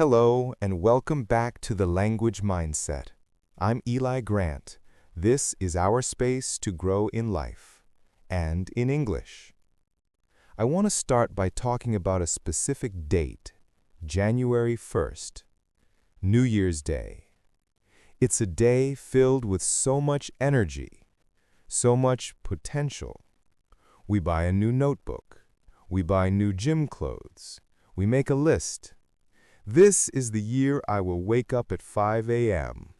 Hello, and welcome back to the Language Mindset. I'm Eli Grant. This is our space to grow in life and in English. I want to start by talking about a specific date, January 1st, New Year's Day. It's a day filled with so much energy, so much potential. We buy a new notebook. We buy new gym clothes. We make a list. This is the year I will wake up at 5 a.m.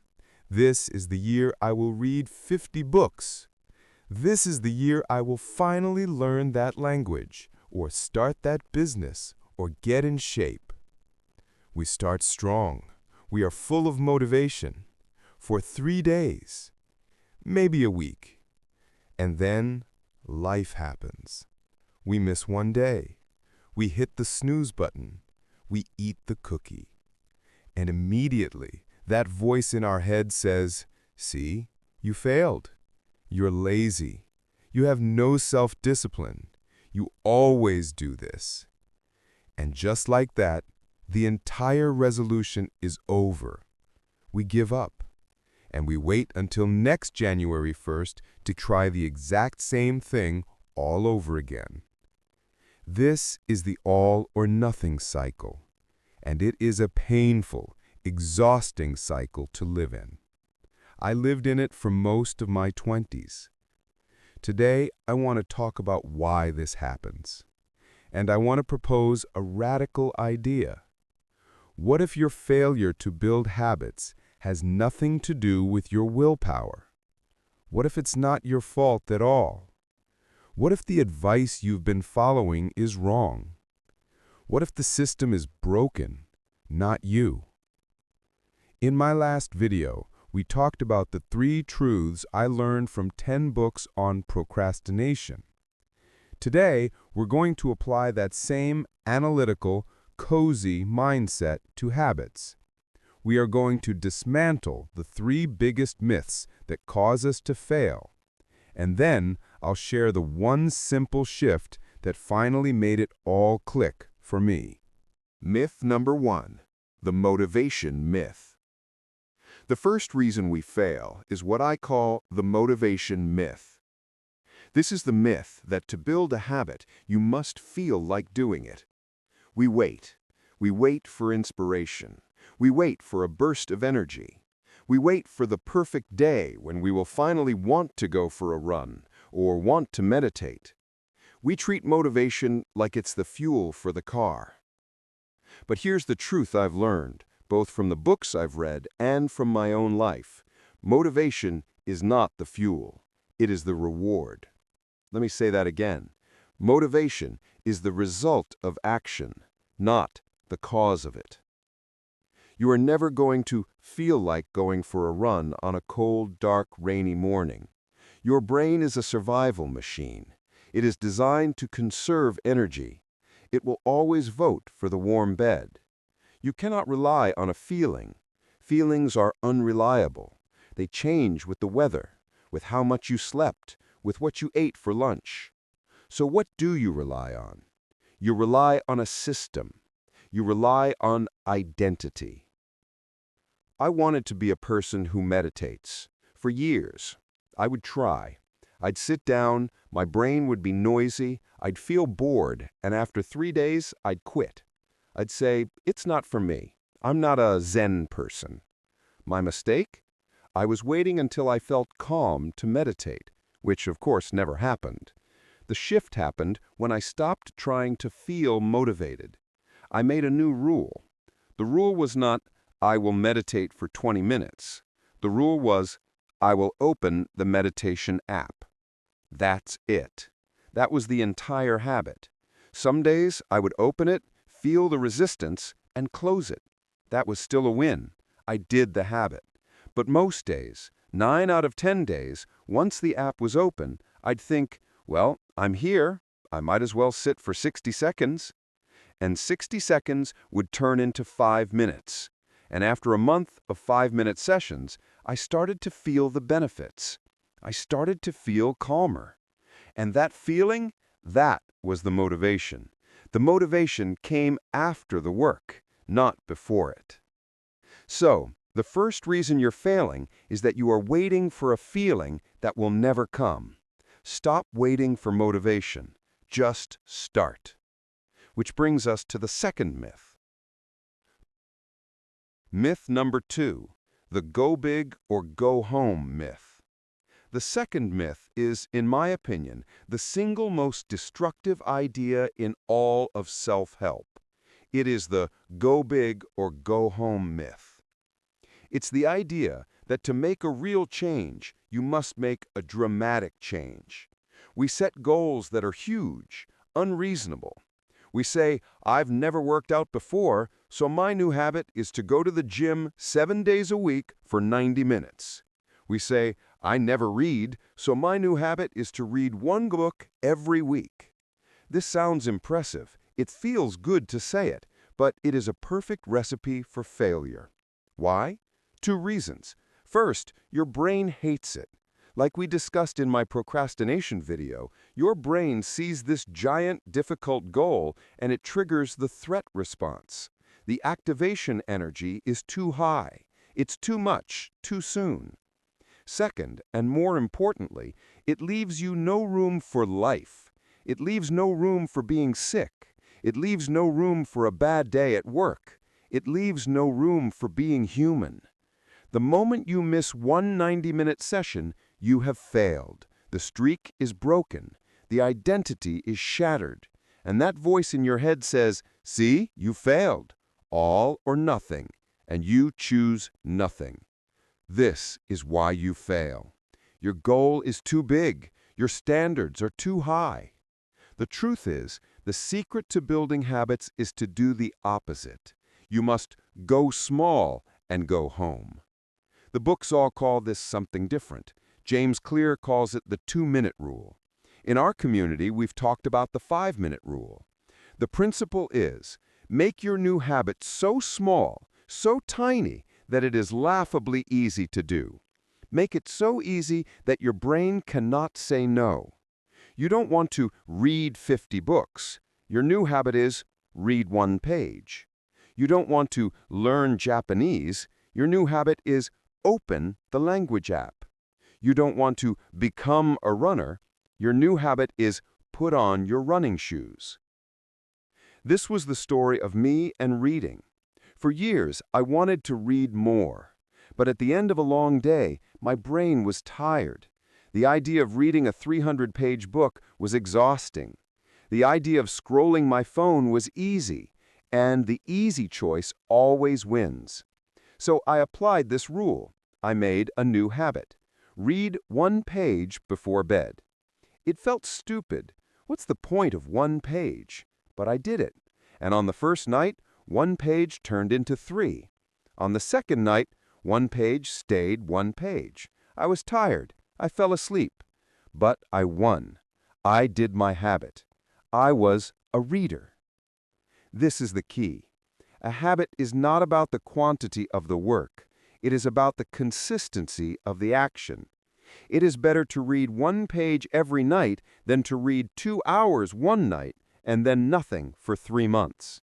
This is the year I will read 50 books. This is the year I will finally learn that language, or start that business, or get in shape. We start strong. We are full of motivation for 3 days, maybe a week. And then life happens. We miss one day. We hit the snooze button. We eat the cookie. And immediately, that voice in our head says, "See, you failed. You're lazy. You have no self-discipline. You always do this." And just like that, the entire resolution is over. We give up. And we wait until next January 1st to try the exact same thing all over again. This is the all-or-nothing cycle, and it is a painful, exhausting cycle to live in. I lived in it for most of my 20s. Today, I want to talk about why this happens, and I want to propose a radical idea. What if your failure to build habits has nothing to do with your willpower? What if it's not your fault at all? What if the advice you've been following is wrong? What if the system is broken, not you? In my last video, we talked about the 3 truths I learned from 10 books on procrastination. Today, we're going to apply that same analytical, cozy mindset to habits. We are going to dismantle the 3 biggest myths that cause us to fail. And then I'll share the one simple shift that finally made it all click for me. Myth number 1, the motivation myth. The first reason we fail is what I call the motivation myth. This is the myth that to build a habit, you must feel like doing it. We wait. We wait for inspiration. We wait for a burst of energy. We wait for the perfect day when we will finally want to go for a run or want to meditate. We treat motivation like it's the fuel for the car. But here's the truth I've learned, both from the books I've read and from my own life. Motivation is not the fuel. It is the reward. Let me say that again. Motivation is the result of action, not the cause of it. You are never going to feel like going for a run on a cold, dark, rainy morning. Your brain is a survival machine. It is designed to conserve energy. It will always vote for the warm bed. You cannot rely on a feeling. Feelings are unreliable. They change with the weather, with how much you slept, with what you ate for lunch. So what do you rely on? You rely on a system. You rely on identity. I wanted to be a person who meditates. For years, I would try. I'd sit down, my brain would be noisy, I'd feel bored, and after 3 days, I'd quit. I'd say, it's not for me. I'm not a Zen person. My mistake? I was waiting until I felt calm to meditate, which of course never happened. The shift happened when I stopped trying to feel motivated. I made a new rule. The rule was not, I will meditate for 20 minutes. The rule was, I will open the meditation app. That's it. That was the entire habit. Some days I would open it, feel the resistance, and close it. That was still a win. I did the habit. But most days, 9 out of 10 days, once the app was open, I'd think, well, I'm here. I might as well sit for 60 seconds. And 60 seconds would turn into 5 minutes. And after a month of 5-minute sessions, I started to feel the benefits. I started to feel calmer. And that feeling, that was the motivation. The motivation came after the work, not before it. So, the first reason you're failing is that you are waiting for a feeling that will never come. Stop waiting for motivation. Just start. Which brings us to the second myth. Myth number 2, the go big or go home myth. The second myth is, in my opinion, the single most destructive idea in all of self-help. It is the go big or go home myth. It's the idea that to make a real change, you must make a dramatic change. We set goals that are huge, unreasonable. We say, I've never worked out before, so my new habit is to go to the gym 7 days a week for 90 minutes. We say, I never read, so my new habit is to read 1 book every week. This sounds impressive. It feels good to say it, but it is a perfect recipe for failure. Why? 2 reasons. First, your brain hates it. Like we discussed in my procrastination video, your brain sees this giant, difficult goal and it triggers the threat response. The activation energy is too high. It's too much, too soon. Second, and more importantly, it leaves you no room for life. It leaves no room for being sick. It leaves no room for a bad day at work. It leaves no room for being human. The moment you miss one 90-minute session, you have failed. The streak is broken. The identity is shattered. And that voice in your head says, see, you failed. All or nothing. And you choose nothing. This is why you fail. Your goal is too big. Your standards are too high. The truth is, the secret to building habits is to do the opposite. You must go small and go home. The books all call this something different. James Clear calls it the 2-minute rule. In our community, we've talked about the 5-minute rule. The principle is, make your new habit so small, so tiny, that it is laughably easy to do. Make it so easy that your brain cannot say no. You don't want to read 50 books. Your new habit is, read 1 page. You don't want to learn Japanese. Your new habit is, open the language app. You don't want to become a runner. Your new habit is put on your running shoes. This was the story of me and reading. For years, I wanted to read more. But at the end of a long day, my brain was tired. The idea of reading a 300-page book was exhausting. The idea of scrolling my phone was easy, and the easy choice always wins. So I applied this rule. I made a new habit. Read 1 page before bed. It felt stupid. What's the point of 1 page? But I did it. And on the first night, 1 page turned into 3. On the second night, 1 page stayed 1 page. I was tired. I fell asleep. But I won. I did my habit. I was a reader. This is the key. A habit is not about the quantity of the work. It is about the consistency of the action. It is better to read 1 page every night than to read 2 hours one night and then nothing for 3 months.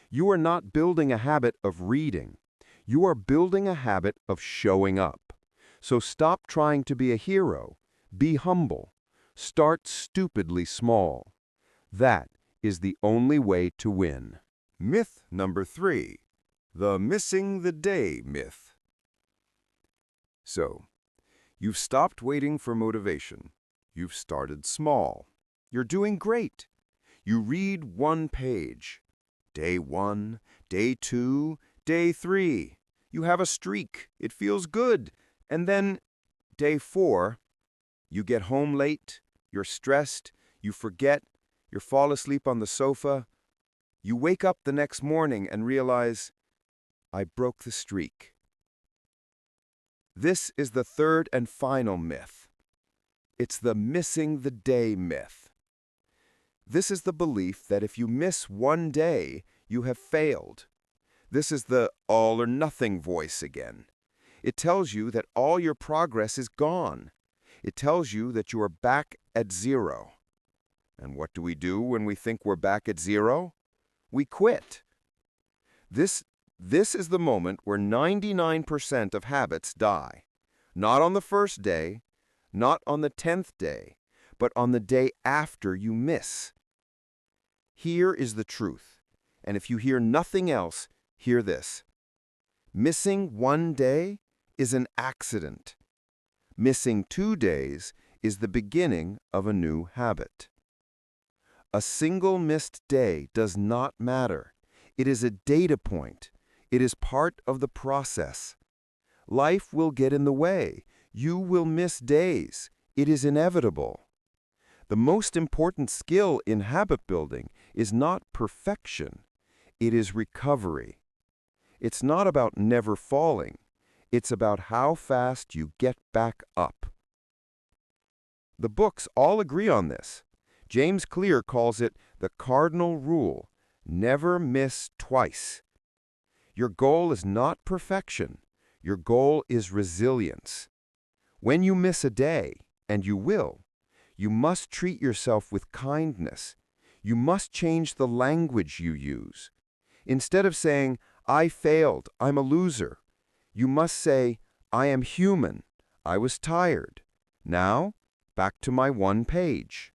You are not building a habit of reading. You are building a habit of showing up. So stop trying to be a hero. Be humble. Start stupidly small. That is the only way to win. Myth number 3, the missing the day myth. So, you've stopped waiting for motivation. You've started small. You're doing great. You read 1 page. Day 1, day 2, day 3. You have a streak. It feels good. And then, day 4, you get home late. You're stressed. You forget. You fall asleep on the sofa. You wake up the next morning and realize, I broke the streak. This is the third and final myth. It's the missing the day myth. This is the belief that if you miss 1 day, you have failed. This is the all or nothing voice again. It tells you that all your progress is gone. It tells you that you are back at 0. And what do we do when we think we're back at 0? We quit. This This is the moment where 99% of habits die. Not on the first day, not on the 10th day, but on the day after you miss. Here is the truth, and if you hear nothing else, hear this. Missing one day is an accident. Missing 2 days is the beginning of a new habit. A single missed day does not matter. It is a data point. It is part of the process. Life will get in the way. You will miss days. It is inevitable. The most important skill in habit building is not perfection. It is recovery. It's not about never falling. It's about how fast you get back up. The books all agree on this. James Clear calls it the cardinal rule: never miss twice. Your goal is not perfection. Your goal is resilience. When you miss a day, and you will, you must treat yourself with kindness. You must change the language you use. Instead of saying, "I failed, I'm a loser," you must say, "I am human. I was tired. Now, back to my one page."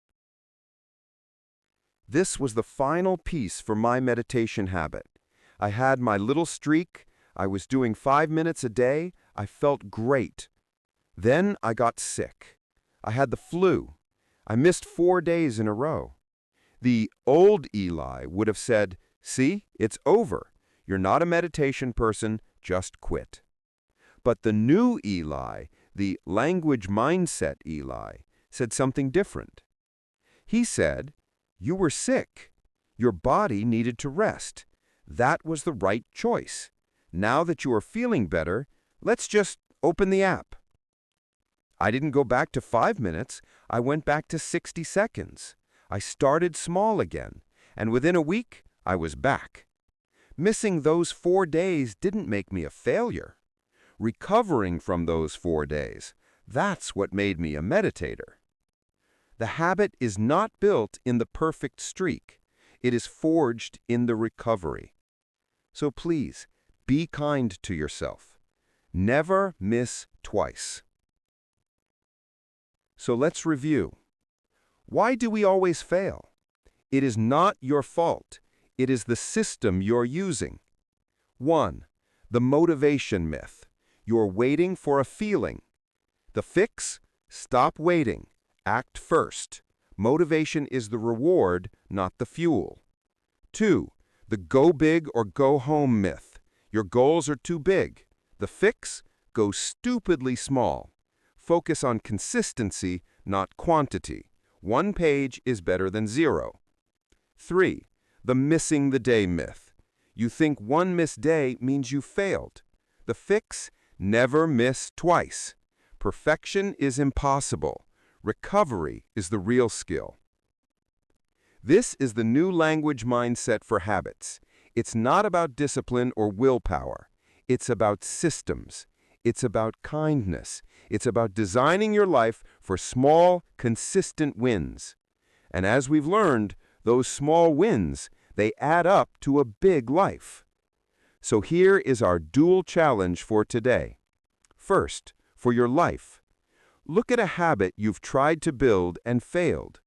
This was the final piece for my meditation habit. I had my little streak. I was doing 5 minutes a day. I felt great. Then I got sick. I had the flu. I missed 4 days in a row. The old Eli would have said, "See, it's over. You're not a meditation person, just quit." But the new Eli, the language mindset Eli, said something different. He said, "You were sick. Your body needed to rest. That was the right choice. Now that you are feeling better, let's just open the app." I didn't go back to 5 minutes. I went back to 60 seconds. I started small again, and within a week, I was back. Missing those 4 days didn't make me a failure. Recovering from those 4 days, that's what made me a meditator. The habit is not built in the perfect streak. It is forged in the recovery. So please, be kind to yourself. Never miss twice. So let's review. Why do we always fail? It is not your fault. It is the system you're using. 1. The motivation myth. You're waiting for a feeling. The fix? Stop waiting. Act first. Motivation is the reward, not the fuel. 2. The go big or go home myth. Your goals are too big. The fix? Go stupidly small. Focus on consistency, not quantity. 1 page is better than 0. 3. The missing the day myth. You think 1 missed day means you failed. The fix? Never miss twice. Perfection is impossible. Recovery is the real skill. This is the new language mindset for habits. It's not about discipline or willpower. It's about systems. It's about kindness. It's about designing your life for small, consistent wins. And as we've learned, those small wins, they add up to a big life. So here is our dual challenge for today. First, for your life. Look at a habit you've tried to build and failed.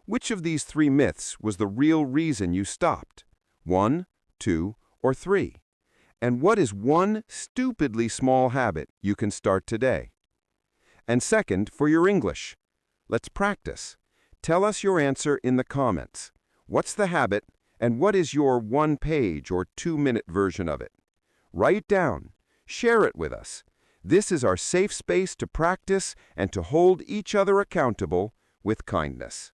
Which of these 3 myths was the real reason you stopped? 1, 2, or 3? And what is 1 stupidly small habit you can start today? And second, for your English. Let's practice. Tell us your answer in the comments. What's the habit, and what is your 1-page or 2-minute version of it? Write down. Share it with us. This is our safe space to practice and to hold each other accountable with kindness.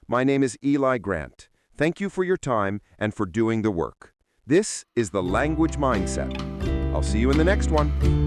My name is Eli Grant. Thank you for your time and for doing the work. This is the Language Mindset. I'll see you in the next one.